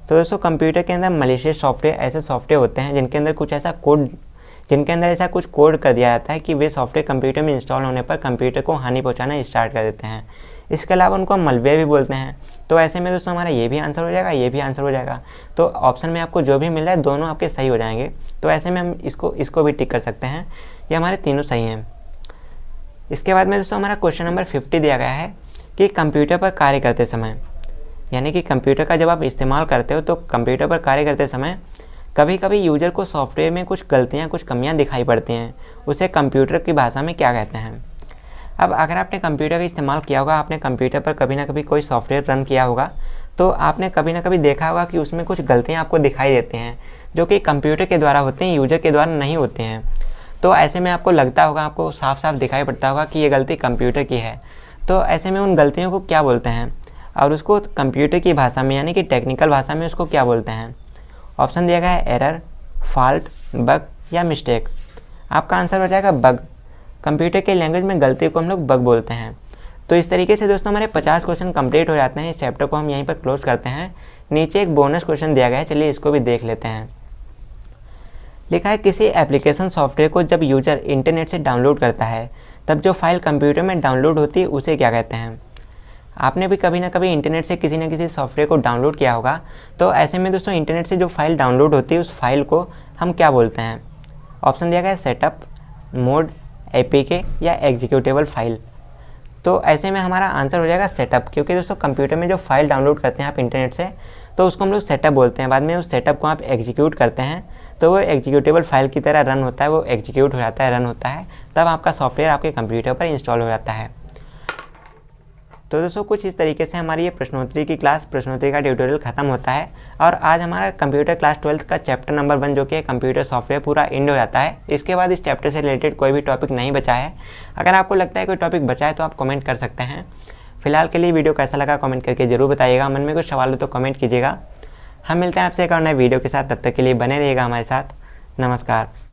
तो दोस्तों कंप्यूटर के अंदर मलेशियस सॉफ्टवेयर ऐसे सॉफ्टवेयर होते हैं जिनके अंदर ऐसा कुछ कोड कर दिया जाता है कि वे सॉफ्टवेयर कंप्यूटर में इंस्टॉल होने पर कंप्यूटर को हानि पहुंचाना स्टार्ट कर देते हैं। इसके अलावा उनको हम मलवेयर भी बोलते हैं। तो ऐसे में दोस्तों हमारा ये भी आंसर हो जाएगा, ये भी आंसर हो जाएगा। तो ऑप्शन में आपको जो भी मिल रहा है दोनों आपके सही हो जाएंगे। तो ऐसे में हम इसको भी टिक कर सकते हैं, ये हमारे तीनों सही हैं। इसके बाद में दोस्तों हमारा क्वेश्चन नंबर 50 दिया गया है कि कंप्यूटर पर कार्य करते समय, यानी कि कंप्यूटर का जब आप इस्तेमाल करते हो तो कंप्यूटर पर कार्य करते समय कभी कभी यूज़र को सॉफ्टवेयर में कुछ गलतियाँ, कुछ कमियाँ दिखाई पड़ती हैं, उसे कंप्यूटर की भाषा में क्या कहते हैं। अब अगर आपने कंप्यूटर का इस्तेमाल किया होगा, आपने कंप्यूटर पर कभी ना कभी कोई सॉफ्टवेयर रन किया होगा, तो आपने कभी ना कभी देखा होगा कि उसमें कुछ गलतियाँ आपको दिखाई देती हैं जो कि कंप्यूटर के द्वारा होते हैं, यूज़र के द्वारा नहीं होते हैं। तो ऐसे में आपको लगता होगा, आपको साफ साफ दिखाई पड़ता होगा कि ये गलती कंप्यूटर की है। तो ऐसे में उन गलतियों को क्या बोलते हैं और उसको कंप्यूटर की भाषा में यानी कि टेक्निकल भाषा में उसको क्या बोलते हैं। ऑप्शन दिया गया है एरर, फॉल्ट, बग या मिस्टेक। आपका आंसर हो जाएगा बग। कंप्यूटर के लैंग्वेज में गलती को हम लोग बग बोलते हैं। तो इस तरीके से दोस्तों हमारे 50 क्वेश्चन कंप्लीट हो जाते हैं। इस चैप्टर को हम यहीं पर क्लोज करते हैं। नीचे एक बोनस क्वेश्चन दिया गया है, चलिए इसको भी देख लेते हैं। लिखा है किसी एप्लीकेशन सॉफ्टवेयर को जब यूजर इंटरनेट से डाउनलोड करता है तब जो फाइल कंप्यूटर में डाउनलोड होती है उसे क्या कहते हैं। आपने भी कभी ना कभी इंटरनेट से किसी न किसी सॉफ्टवेयर को डाउनलोड किया होगा। तो ऐसे में दोस्तों इंटरनेट से जो फाइल डाउनलोड होती है उस फाइल को हम क्या बोलते हैं। ऑप्शन दिया गया है सेटअप, मोड, एपीके या एग्जीक्यूटेबल फाइल। तो ऐसे में हमारा आंसर हो जाएगा सेटअप, क्योंकि दोस्तों कंप्यूटर में जो फाइल डाउनलोड करते हैं आप इंटरनेट से तो उसको हम लोग सेटअप बोलते हैं। बाद में उस सेटअप को आप एग्जीक्यूट करते हैं तो वो एग्जीक्यूटेबल फाइल की तरह रन होता है, वो एग्जीक्यूट हो जाता है, रन होता है, तब आपका सॉफ्टवेयर आपके कंप्यूटर पर इंस्टॉल हो जाता है। तो दोस्तों कुछ इस तरीके से हमारी ये प्रश्नोत्तरी की क्लास, प्रश्नोत्तरी का ट्यूटोरियल खत्म होता है और आज हमारा कंप्यूटर क्लास 12 का चैप्टर नंबर 1 जो कि कंप्यूटर सॉफ्टवेयर पूरा एंड हो जाता है। इसके बाद इस चैप्टर से रिलेटेड कोई भी टॉपिक नहीं बचा है। अगर आपको लगता है कोई टॉपिक बचा है तो आप कमेंट कर सकते हैं। फिलहाल के लिए वीडियो कैसा लगा कमेंट करके जरूर बताइएगा। मन में कुछ सवाल हो तो कमेंट कीजिएगा। हम मिलते हैं आपसे एक और नए वीडियो के साथ, तब तक के लिए बने रहिएगा हमारे साथ। नमस्कार।